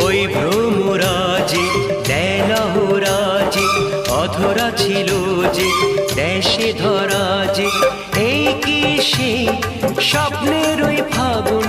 ওই ভ্রমরাজে দেলহরাজে অধরা ছিল যে দেশে ধরা যে, এই কি সে স্বপ্নের ওই ফাগুন